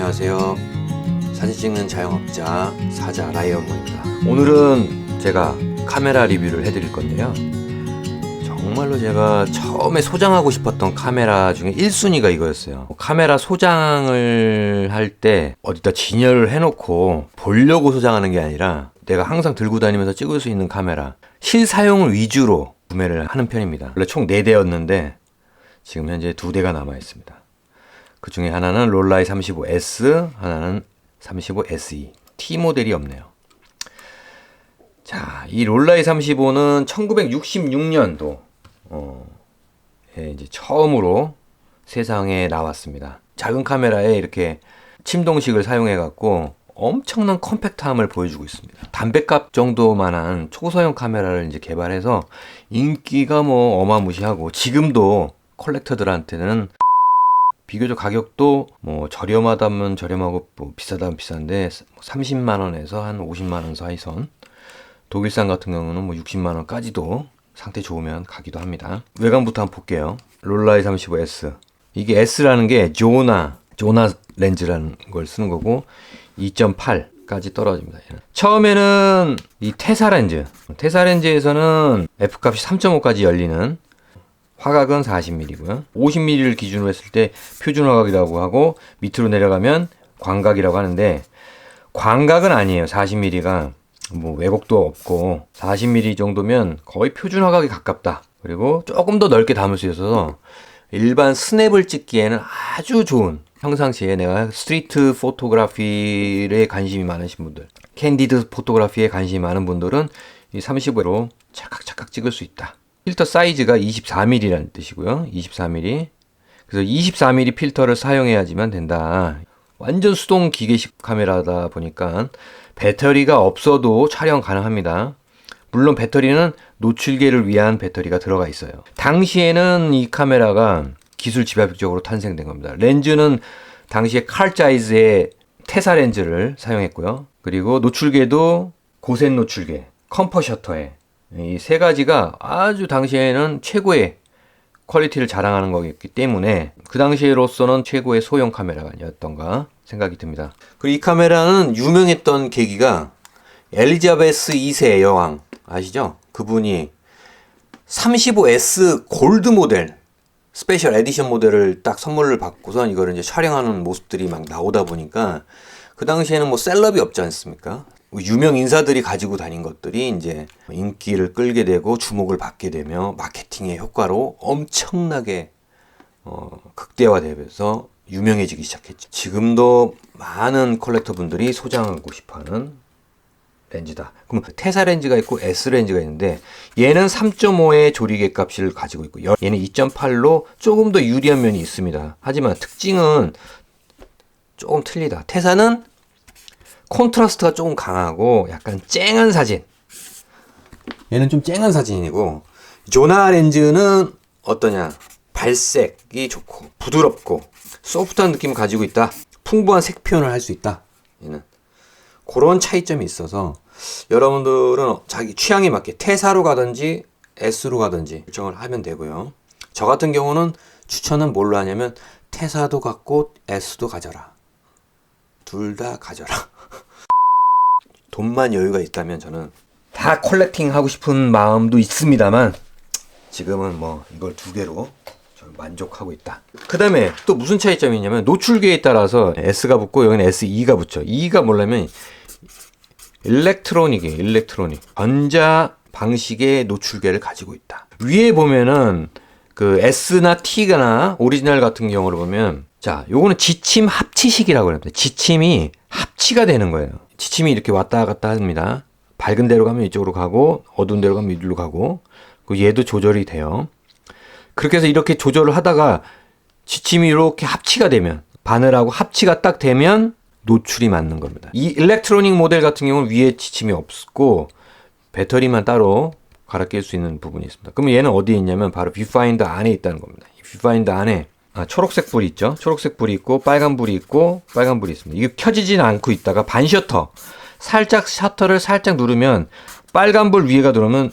안녕하세요. 사진 찍는 자영업자 사자 라이언모입니다. 오늘은 제가 카메라 리뷰를 해드릴 건데요. 정말로 제가 처음에 소장하고 싶었던 카메라 중에 1순위가 이거였어요. 카메라 소장을 할 때 어디다 진열을 해놓고 보려고 소장하는 게 아니라 내가 항상 들고 다니면서 찍을 수 있는 카메라, 실사용을 위주로 구매를 하는 편입니다. 원래 총 4대였는데 지금 현재 2대가 남아 있습니다. 그 중에 하나는 롤라이 35S, 하나는 35SE. T 모델이 없네요. 자, 이 롤라이 35는 1966년도 이제 처음으로 세상에 나왔습니다. 작은 카메라에 이렇게 침동식을 사용해 갖고 엄청난 컴팩트함을 보여주고 있습니다. 담뱃값 정도만한 초소형 카메라를 이제 개발해서 인기가 뭐 어마무시하고, 지금도 컬렉터들한테는 비교적 가격도 뭐 저렴하다면 저렴하고 뭐 비싸다면 비싼데 30만 원에서 한 50만 원 사이선, 독일산 같은 경우는 뭐 60만 원까지도 상태 좋으면 가기도 합니다. 외관부터 한번 볼게요. 롤라이 35S. 이게 S라는 게 조나 렌즈라는 걸 쓰는 거고 2.8까지 떨어집니다. 처음에는 이 테사 렌즈에서는 F값이 3.5까지 열리는, 화각은 40mm고요. 50mm를 기준으로 했을 때 표준 화각이라고 하고, 밑으로 내려가면 광각이라고 하는데, 광각은 아니에요. 40mm가 뭐 왜곡도 없고 40mm 정도면 거의 표준 화각에 가깝다. 그리고 조금 더 넓게 담을 수 있어서 일반 스냅을 찍기에는 아주 좋은, 평상시에 내가 스트리트 포토그래피에 관심이 많으신 분들, 캔디드 포토그래피에 관심이 많은 분들은 이 35로 찰칵찰칵 찍을 수 있다. 필터 사이즈가 24mm라는 뜻이고요. 24mm. 그래서 24mm 필터를 사용해야지만 된다. 완전 수동 기계식 카메라다 보니까 배터리가 없어도 촬영 가능합니다. 물론 배터리는 노출계를 위한 배터리가 들어가 있어요. 당시에는 이 카메라가 기술 집약적으로 탄생된 겁니다. 렌즈는 당시에 칼 자이즈의 테사 렌즈를 사용했고요. 그리고 노출계도 고센 노출계, 컴퍼 셔터에, 이 세 가지가 아주 당시에는 최고의 퀄리티를 자랑하는 거기 때문에 그 당시로서는 최고의 소형 카메라가 아니었던가 생각이 듭니다. 그리고 이 카메라는 유명했던 계기가 엘리자베스 2세 여왕 아시죠? 그분이 35S 골드 모델 스페셜 에디션 모델을 딱 선물을 받고선 이거를 이제 촬영하는 모습들이 막 나오다 보니까, 그 당시에는 뭐 셀럽이 없지 않습니까? 유명 인사들이 가지고 다닌 것들이 이제 인기를 끌게 되고 주목을 받게 되며 마케팅의 효과로 엄청나게 극대화되면서 유명해지기 시작했죠. 지금도 많은 컬렉터 분들이 소장하고 싶어하는 렌즈다. 그럼 테사 렌즈가 있고 S 렌즈가 있는데, 얘는 3.5의 조리개 값을 가지고 있고 얘는 2.8로 조금 더 유리한 면이 있습니다. 하지만 특징은 조금 틀리다. 테사는 콘트라스트가 조금 강하고 약간 쨍한 사진, 얘는 좀 쨍한 사진이고, 조나 렌즈는 어떠냐, 발색이 좋고 부드럽고 소프트한 느낌을 가지고 있다. 풍부한 색 표현을 할 수 있다. 얘는 그런 차이점이 있어서 여러분들은 자기 취향에 맞게 테사로 가든지 S로 가든지 결정을 하면 되고요. 저 같은 경우는 추천은 뭘로 하냐면 테사도 갖고 S도 가져라. 둘 다 가져라. 돈만 여유가 있다면 저는 다 컬렉팅 하고 싶은 마음도 있습니다만, 지금은 뭐 이걸 2개로 저는 만족하고 있다. 그 다음에 또 무슨 차이점이 있냐면, 노출계에 따라서 S가 붙고 여기는 SE가 붙죠. E가 뭐냐면 일렉트로닉 전자 방식의 노출계를 가지고 있다. 위에 보면은 그 S나 T나 오리지널 같은 경우를 보면, 자, 요거는 지침 합치식이라고 합니다. 지침이 합치가 되는 거예요. 지침이 이렇게 왔다 갔다 합니다. 밝은 데로 가면 이쪽으로 가고, 어두운 데로 가면 이리로 가고, 그리고 얘도 조절이 돼요. 그렇게 해서 이렇게 조절을 하다가 지침이 이렇게 합치가 되면, 바늘하고 합치가 딱 되면 노출이 맞는 겁니다. 이 일렉트로닉 모델 같은 경우는 위에 지침이 없고 배터리만 따로 갈아 낄 수 있는 부분이 있습니다. 그럼 얘는 어디에 있냐면 바로 뷰파인더 안에 있다는 겁니다. 이 뷰파인더 안에 초록색 불이 있죠. 초록색 불이 있고 빨간 불이 있고 빨간 불이 있습니다. 이게 켜지지는 않고 있다가 반 셔터, 살짝 셔터를 살짝 누르면 빨간 불 위에가 들어오면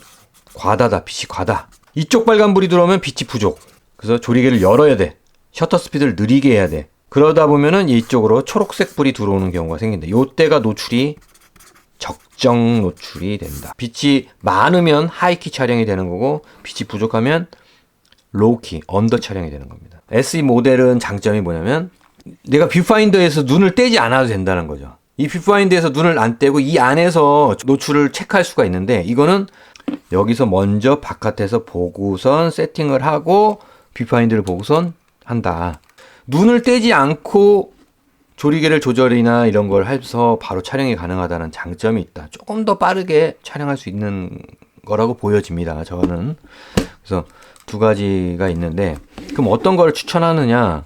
과다다, 빛이 과다. 이쪽 빨간 불이 들어오면 빛이 부족. 그래서 조리개를 열어야 돼. 셔터 스피드를 느리게 해야 돼. 그러다 보면은 이쪽으로 초록색 불이 들어오는 경우가 생긴다. 요때가 노출이 적정 노출이 된다. 빛이 많으면 하이키 촬영이 되는 거고 빛이 부족하면 로우키, 언더 촬영이 되는 겁니다. SE 모델은 장점이 뭐냐면 내가 뷰파인더에서 눈을 떼지 않아도 된다는 거죠. 이 뷰파인더에서 눈을 안 떼고 이 안에서 노출을 체크할 수가 있는데 이거는 여기서 먼저 바깥에서 보고선 세팅을 하고 뷰파인더를 보고선 한다. 눈을 떼지 않고 조리개를 조절이나 이런 걸 해서 바로 촬영이 가능하다는 장점이 있다. 조금 더 빠르게 촬영할 수 있는 거라고 보여집니다. 저는. 그래서 두 가지가 있는데 그럼 어떤 걸 추천하느냐?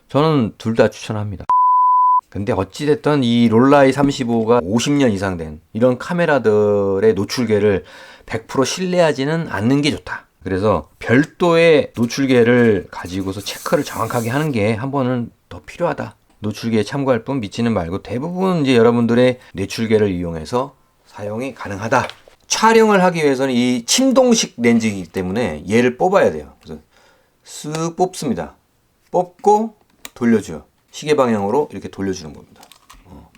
저는 둘 다 추천합니다. 근데 어찌됐든 이 롤라이 35가 50년 이상 된 이런 카메라들의 노출계를 100% 신뢰하지는 않는 게 좋다. 그래서 별도의 노출계를 가지고서 체크를 정확하게 하는 게 한 번은 더 필요하다. 노출계에 참고할 뿐 믿지는 말고 대부분 이제 여러분들의 뇌출계를 이용해서 사용이 가능하다. 촬영을 하기 위해서는 이 침동식 렌즈이기 때문에 얘를 뽑아야 돼요. 그래서 쓱 뽑습니다. 뽑고 돌려줘요. 시계 방향으로 이렇게 돌려주는 겁니다.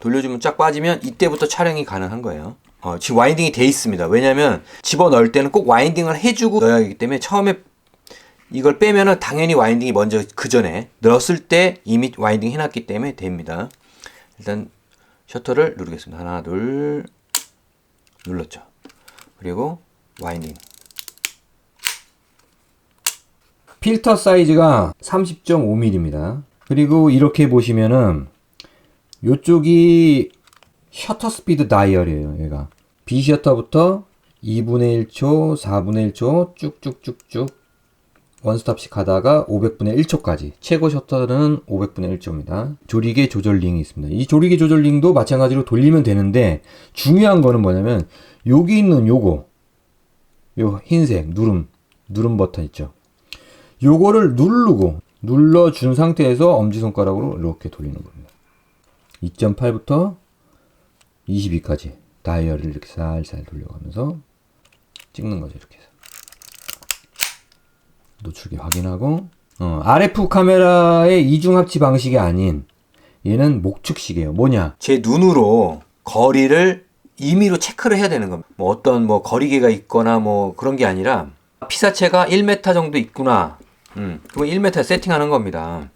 돌려주면 쫙 빠지면 이때부터 촬영이 가능한 거예요. 지금 와인딩이 돼 있습니다. 왜냐면 집어넣을 때는 꼭 와인딩을 해주고 넣어야 하기 때문에 처음에 이걸 빼면은 당연히 와인딩이 먼저 그 전에 넣었을 때 이미 와인딩 해놨기 때문에 됩니다. 일단 셔터를 누르겠습니다. 하나, 둘, 눌렀죠. 그리고 와인딩. 필터 사이즈가 30.5mm입니다. 그리고 이렇게 보시면은 요쪽이 셔터 스피드 다이얼이에요. 얘가 B 셔터부터 2분의 1초, 4분의 1초 쭉쭉쭉쭉 원스톱씩 하다가 500분의 1초까지. 최고 셔터는 500분의 1초입니다. 조리개 조절링이 있습니다. 이 조리개 조절링도 마찬가지로 돌리면 되는데 중요한 거는 뭐냐면 여기 있는 요거 요 흰색 누름 버튼 있죠. 요거를 눌러준 상태에서 엄지손가락으로 이렇게 돌리는 겁니다. 2.8부터 22까지 다이얼을 이렇게 살살 돌려가면서 찍는 거죠. 이렇게 해서 노출기 확인하고 RF 카메라의 이중합치 방식이 아닌 얘는 목축식이에요. 뭐냐? 제 눈으로 거리를 임의로 체크를 해야 되는 겁니다. 뭐 어떤 뭐 거리계가 있거나 뭐 그런 게 아니라 피사체가 1m 정도 있구나. 그럼 1m 세팅하는 겁니다.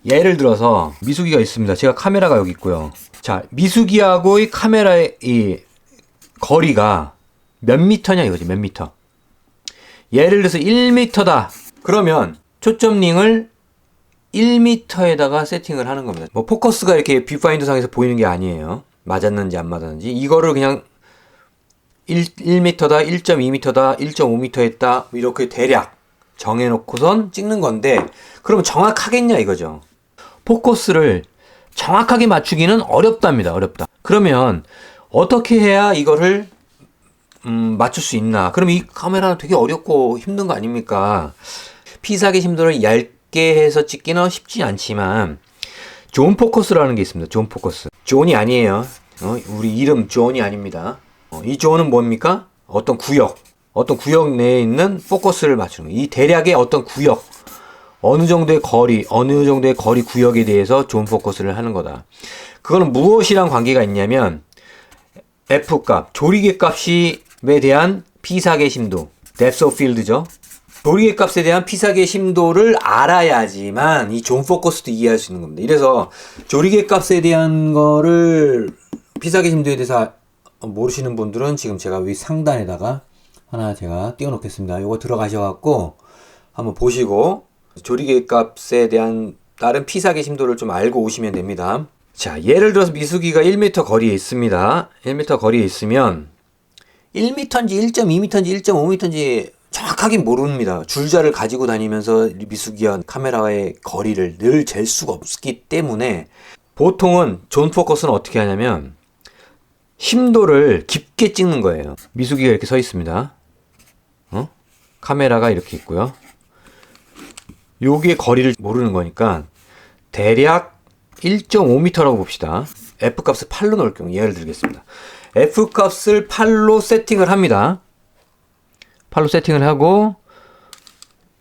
예를 들어서 미수기가 있습니다. 제가 카메라가 여기 있고요. 자, 미수기하고 이 카메라의 이 거리가 몇 미터냐 이거지. 몇 미터. 예를 들어서 1m다. 그러면 초점링을 1m에다가 세팅을 하는 겁니다. 뭐 포커스가 이렇게 뷰파인더 상에서 보이는 게 아니에요. 맞았는지 안 맞았는지. 이거를 그냥 1m다, 1.2m다, 1.5m 했다. 이렇게 대략 정해놓고선 찍는 건데 그러면 정확하겠냐 이거죠. 포커스를 정확하게 맞추기는 어렵답니다. 어렵다. 그러면 어떻게 해야 이거를 맞출 수 있나? 그럼 이 카메라는 되게 어렵고 힘든 거 아닙니까? 피사계 심도를 얇게 해서 찍기는 쉽지 않지만 존 포커스라는 게 있습니다. 존 포커스. 존이 아니에요. 우리 이름 존이 아닙니다. 이 존은 뭡니까? 어떤 구역 내에 있는 포커스를 맞추는 거예요. 이 대략의 어떤 구역, 어느 정도의 거리 구역에 대해서 존 포커스를 하는 거다. 그거는 무엇이랑 관계가 있냐면 F값, 조리개 값에 대한 피사계 심도, depth of field죠. 조리개 값에 대한 피사계 심도를 알아야지만 이 존 포커스도 이해할 수 있는 겁니다. 이래서 조리개 값에 대한 거를 피사계 심도에 대해서 모르시는 분들은 지금 제가 위 상단에다가 하나 제가 띄워 놓겠습니다. 요거 들어가셔갖고 한번 보시고 조리개 값에 대한 다른 피사계 심도를 좀 알고 오시면 됩니다. 자, 예를 들어서 미수기가 1m 거리에 있습니다. 1m 거리에 있으면 1m인지 1.2m인지 1.5m인지 정확하게 모릅니다. 줄자를 가지고 다니면서 미수기와 카메라의 거리를 늘 잴 수가 없기 때문에 보통은 존 포커스는 어떻게 하냐면 심도를 깊게 찍는 거예요. 미수기가 이렇게 서 있습니다. 카메라가 이렇게 있고요. 여기에 거리를 모르는 거니까 대략 1.5m라고 봅시다. F값을 8로 넣을 경우 예를 들겠습니다. F값을 8로 세팅을 합니다. 8로 세팅을 하고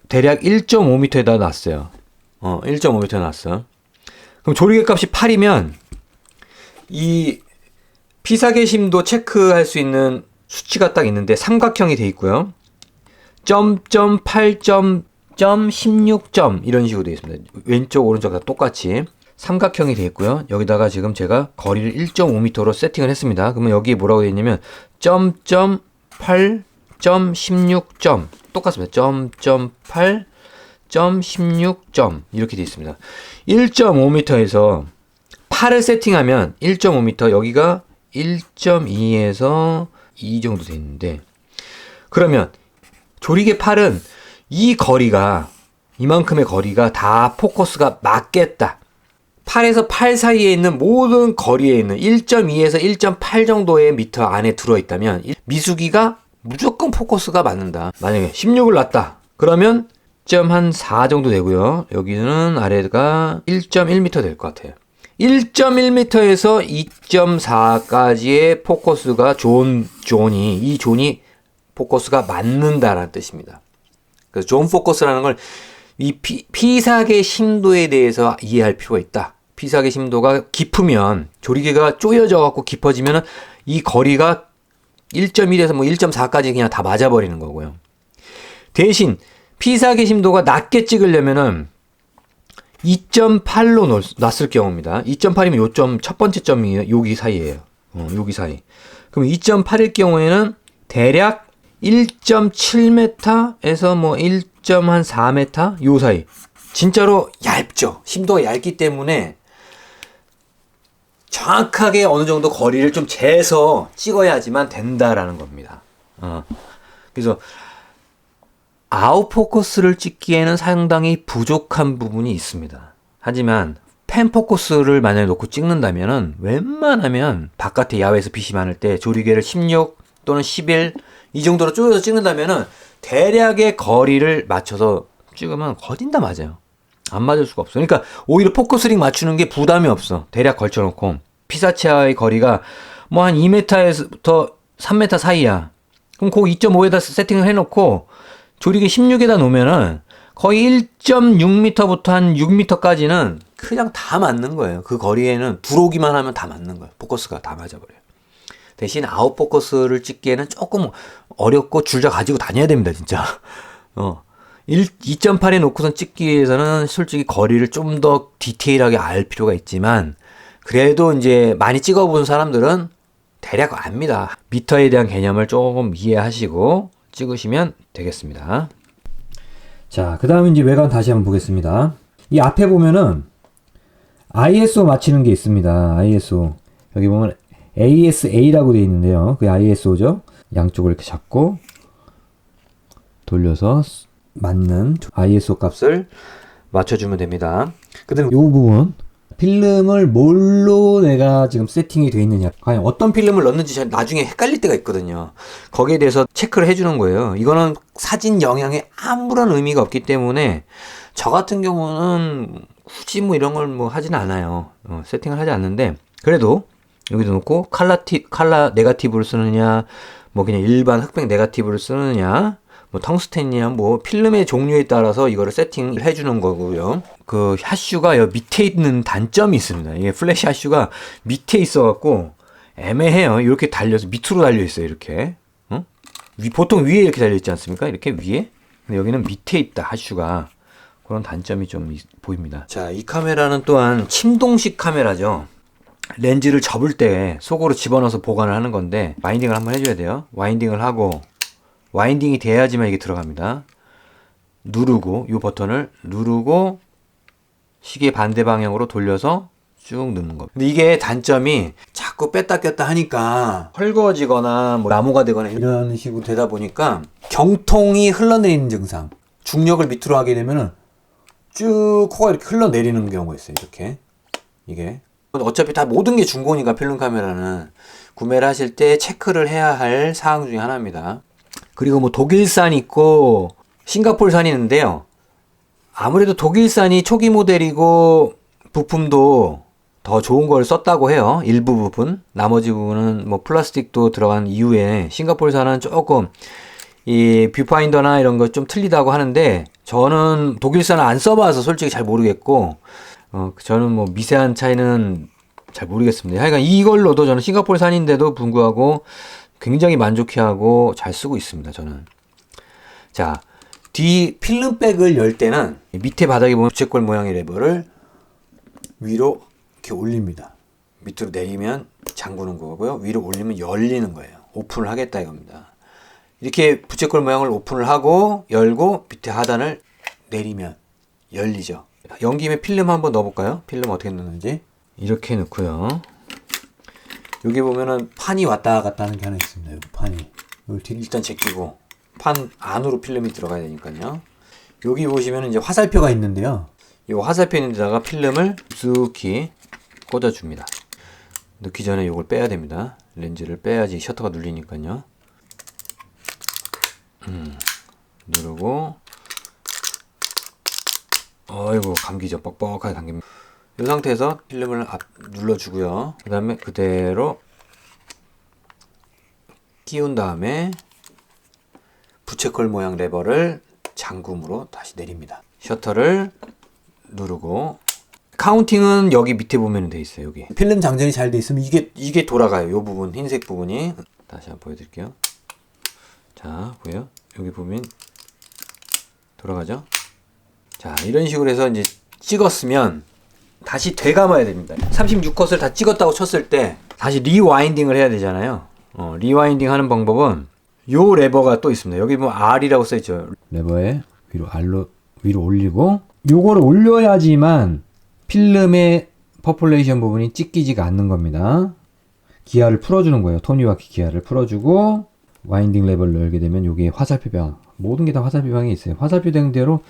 대략 1.5m에다 놨어요. 1.5m 놨어. 그럼 조리개 값이 8이면 이 피사계심도 체크할 수 있는 수치가 딱 있는데 삼각형이 돼 있고요. 점점 8점 16점 이런 식으로 되어 있습니다. 왼쪽 오른쪽 다 똑같이 삼각형이 되어 있고요. 여기다가 지금 제가 거리를 1.5m로 세팅을 했습니다. 그러면 여기 뭐라고 되어 있냐면 점점 8 16점 똑같습니다. 점점 8 16점 이렇게 되어 있습니다. 1.5m에서 8을 세팅하면 1.5m 여기가 1.2에서 2 정도 되어 있는데, 그러면 조리개 팔은 이 거리가 이만큼의 거리가 다 포커스가 맞겠다. 8에서 8 사이에 있는 모든 거리에 있는 1.2에서 1.8 정도의 미터 안에 들어있다면 미수기가 무조건 포커스가 맞는다. 만약에 16을 놨다. 그러면 1.4 정도 되고요. 여기는 아래가 1.1m 될 것 같아요. 1.1m에서 2.4까지의 포커스가 이 존이 포커스가 맞는다라는 뜻입니다. 그래서 존 포커스라는 걸 이 피사계 심도에 대해서 이해할 필요가 있다. 피사계 심도가 깊으면 조리개가 쪼여져 갖고 깊어지면 이 거리가 1.1에서 뭐 1.4까지 그냥 다 맞아버리는 거고요. 대신 피사계 심도가 낮게 찍으려면은 2.8로 놨을 경우입니다. 2.8이면 요점 첫 번째 점이 여기 사이에요. 여기 사이. 그럼 2.8일 경우에는 대략 1.7m에서 뭐 1.4m 요 사이. 진짜로 얇죠. 심도가 얇기 때문에 정확하게 어느 정도 거리를 좀 재서 찍어야지만 된다라는 겁니다. 그래서 아웃포커스를 찍기에는 상당히 부족한 부분이 있습니다. 하지만 펜포커스를 만약에 놓고 찍는다면은 웬만하면 바깥에 야외에서 빛이 많을 때 조리개를 16 또는 11 이 정도로 쪼여서 찍는다면은 대략의 거리를 맞춰서 찍으면 거진 다 맞아요. 안 맞을 수가 없어. 그러니까 오히려 포커스링 맞추는 게 부담이 없어. 대략 걸쳐놓고 피사체와의 거리가 뭐 한 2m에서부터 3m 사이야. 그럼 그 2.5에다 세팅을 해놓고 조리개 16에다 놓으면은 거의 1.6m부터 한 6m까지는 그냥 다 맞는 거예요. 그 거리에는 들어오기만 하면 다 맞는 거예요. 포커스가 다 맞아버려요. 대신 아웃포커스를 찍기에는 조금 어렵고 줄자 가지고 다녀야 됩니다, 진짜. 2.8에 놓고선 찍기 위해서는 솔직히 거리를 좀 더 디테일하게 알 필요가 있지만, 그래도 이제 많이 찍어본 사람들은 대략 압니다. 미터에 대한 개념을 조금 이해하시고 찍으시면 되겠습니다. 자, 그 다음에 이제 외관 다시 한번 보겠습니다. 이 앞에 보면은 ISO 맞추는 게 있습니다. ISO. 여기 보면 ASA라고 되어 있는데요. 그게 ISO죠. 양쪽을 이렇게 잡고 돌려서 맞는 ISO 값을 맞춰주면 됩니다. 그 다음에 이 부분 필름을 뭘로 내가 지금 세팅이 되어 있느냐, 과연 어떤 필름을 넣는지 나중에 헷갈릴 때가 있거든요. 거기에 대해서 체크를 해주는 거예요. 이거는 사진 영향에 아무런 의미가 없기 때문에 저 같은 경우는 굳이 뭐 이런 걸 뭐 하진 않아요. 세팅을 하지 않는데, 그래도 여기도 놓고 칼라 네가티브를 쓰느냐, 뭐 그냥 일반 흑백 네가티브를 쓰느냐, 뭐 텅스텐이냐, 뭐 필름의 종류에 따라서 이거를 세팅을 해주는 거고요. 그 핫슈가 여 밑에 있는 단점이 있습니다. 이게 플래시 핫슈가 밑에 있어갖고 애매해요. 이렇게 달려서 밑으로 달려 있어요. 이렇게. 보통 위에 이렇게 달려 있지 않습니까? 이렇게 위에. 근데 여기는 밑에 있다. 핫슈가. 그런 단점이 좀 보입니다. 자, 이 카메라는 또한 침동식 카메라죠. 렌즈를 접을 때 속으로 집어넣어서 보관을 하는 건데, 와인딩을 한번 해줘야 돼요. 와인딩을 하고, 와인딩이 돼야지만 이게 들어갑니다. 누르고, 이 버튼을 누르고 시계 반대 방향으로 돌려서 쭉 넣는 겁니다. 근데 이게 단점이 자꾸 뺐다 꼈다 하니까 헐거워지거나 뭐 나무가 되거나 이런 식으로 되다 보니까 경통이 흘러내리는 증상, 중력을 밑으로 하게 되면은 쭉 코가 이렇게 흘러내리는 경우가 있어요. 이렇게. 이게 어차피 다 모든 게 중고니까 필름 카메라는 구매를 하실 때 체크를 해야 할 사항 중에 하나입니다. 그리고 뭐 독일산 있고 싱가포르산이 있는데요. 아무래도 독일산이 초기 모델이고 부품도 더 좋은 걸 썼다고 해요. 일부 부분. 나머지 부분은 뭐 플라스틱도 들어간 이후에 싱가포르산은 조금 이 뷰파인더나 이런 거 좀 틀리다고 하는데, 저는 독일산을 안 써봐서 솔직히 잘 모르겠고, 저는 뭐 미세한 차이는 잘 모르겠습니다. 하여간 이걸로도 저는 싱가포르산인데도 불구하고 굉장히 만족해하고 잘 쓰고 있습니다. 저는. 자, 뒤 필름백을 열 때는 밑에 바닥에 보면 부채꼴 모양의 레버를 위로 이렇게 올립니다. 밑으로 내리면 잠그는 거고요. 위로 올리면 열리는 거예요. 오픈을 하겠다 이겁니다. 이렇게 부채꼴 모양을 오픈을 하고 열고 밑에 하단을 내리면 열리죠. 연김에 필름 한번 넣어볼까요? 필름 어떻게 넣는지. 이렇게 넣고요. 여기 보면은 판이 왔다 갔다 하는 게 하나 있습니다. 여기 판이. 이걸 일단 제끼고 판 안으로 필름이 들어가야 되니까요. 여기 보시면 이제 화살표가 있는데요. 이 화살표 있는 데다가 필름을 쑥히 꽂아줍니다. 넣기 전에 이걸 빼야 됩니다. 렌즈를 빼야지 셔터가 눌리니까요. 누르고 어이구 감기죠. 뻑뻑하게 감깁니다. 이 상태에서 필름을 눌러주고요. 그 다음에 그대로 끼운 다음에 부채꼴 모양 레버를 잠금으로 다시 내립니다. 셔터를 누르고 카운팅은 여기 밑에 보면 돼 있어요. 여기 필름 장전이 잘 돼 있으면 이게 돌아가요. 이 부분 흰색 부분이 다시 한번 보여드릴게요. 자 보여요? 여기 보면 돌아가죠? 자 이런 식으로 해서 이제 찍었으면 다시 되감아야 됩니다. 36컷을 다 찍었다고 쳤을 때 다시 리와인딩을 해야 되잖아요. 리와인딩 하는 방법은 요 레버가 또 있습니다. 여기 보면 R이라고 써있죠. 레버에 위로 올리고 요거를 올려야지만 필름의 퍼폴레이션 부분이 찢기지가 않는 겁니다. 기아를 풀어주는 거예요. 톱니바퀴 기아를 풀어주고 와인딩 레버를 열게 되면 요게 화살표방, 모든 게 다 화살표방이 있어요. 화살표 된 대로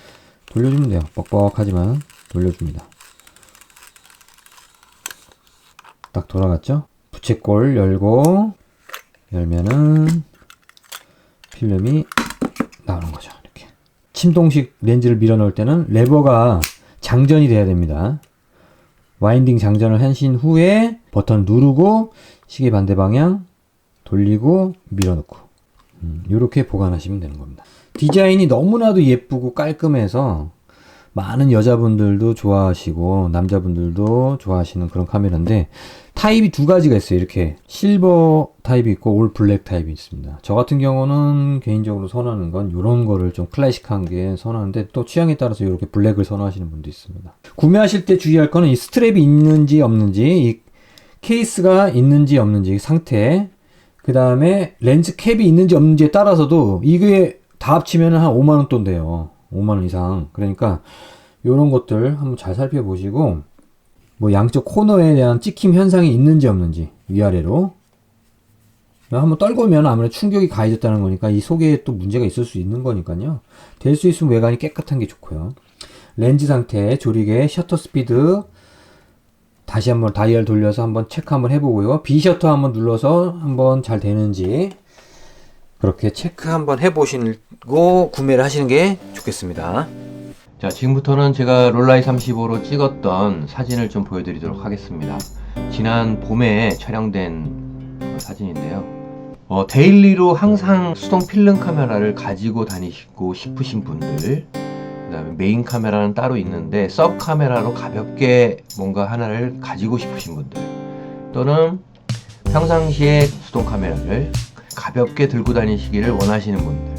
돌려주면 돼요. 뻑뻑하지만 돌려줍니다. 딱 돌아갔죠? 부채꼴 열고 열면은 필름이 나오는 거죠. 이렇게 침동식 렌즈를 밀어 넣을 때는 레버가 장전이 돼야 됩니다. 와인딩 장전을 하신 후에 버튼 누르고 시계 반대 방향 돌리고 밀어 넣고 이렇게 보관하시면 되는 겁니다. 디자인이 너무나도 예쁘고 깔끔해서 많은 여자분들도 좋아하시고 남자분들도 좋아하시는 그런 카메라인데 타입이 두 가지가 있어요. 이렇게 실버 타입이 있고 올 블랙 타입이 있습니다. 저 같은 경우는 개인적으로 선호하는 건 이런 거를 좀 클래식한 게 선호하는데 또 취향에 따라서 이렇게 블랙을 선호하시는 분도 있습니다. 구매하실 때 주의할 거는 이 스트랩이 있는지 없는지, 이 케이스가 있는지 없는지 상태, 그 다음에 렌즈 캡이 있는지 없는지에 따라서도 이게 다 합치면 한 5만원 돈 돼요. 5만원 이상. 그러니까 이런 것들 한번 잘 살펴보시고 뭐 양쪽 코너에 대한 찍힘 현상이 있는지 없는지 위아래로 한번 떨구면 아무래도 충격이 가해졌다는 거니까 이 속에 또 문제가 있을 수 있는 거니까요. 될 수 있으면 외관이 깨끗한 게 좋고요. 렌즈 상태, 조리개, 셔터 스피드 다시 한번 다이얼 돌려서 한번 체크 한번 해보고요. B 셔터 한번 눌러서 한번 잘 되는지 그렇게 체크 한번 해보시고 구매를 하시는 게 좋겠습니다. 자, 지금부터는 제가 롤라이 35로 찍었던 사진을 좀 보여드리도록 하겠습니다. 지난 봄에 촬영된 사진인데요. 데일리로 항상 수동 필름 카메라를 가지고 다니시고 싶으신 분들, 그 다음에 메인 카메라는 따로 있는데 서브 카메라로 가볍게 뭔가 하나를 가지고 싶으신 분들, 또는 평상시에 수동 카메라를 가볍게 들고 다니시기를 원하시는 분들,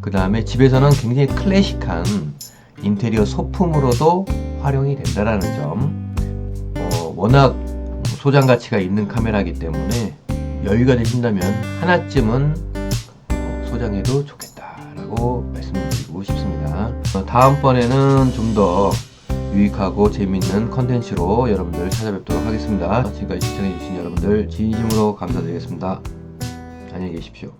그 다음에 집에서는 굉장히 클래식한 인테리어 소품으로도 활용이 된다라는 점, 워낙 소장 가치가 있는 카메라이기 때문에 여유가 되신다면 하나쯤은 소장해도 좋겠다라고 말씀드리고 싶습니다. 다음번에는 좀 더 유익하고 재미있는 컨텐츠로 여러분들 찾아뵙도록 하겠습니다. 지금까지 시청해주신 여러분들 진심으로 감사드리겠습니다. 안녕히 계십시오.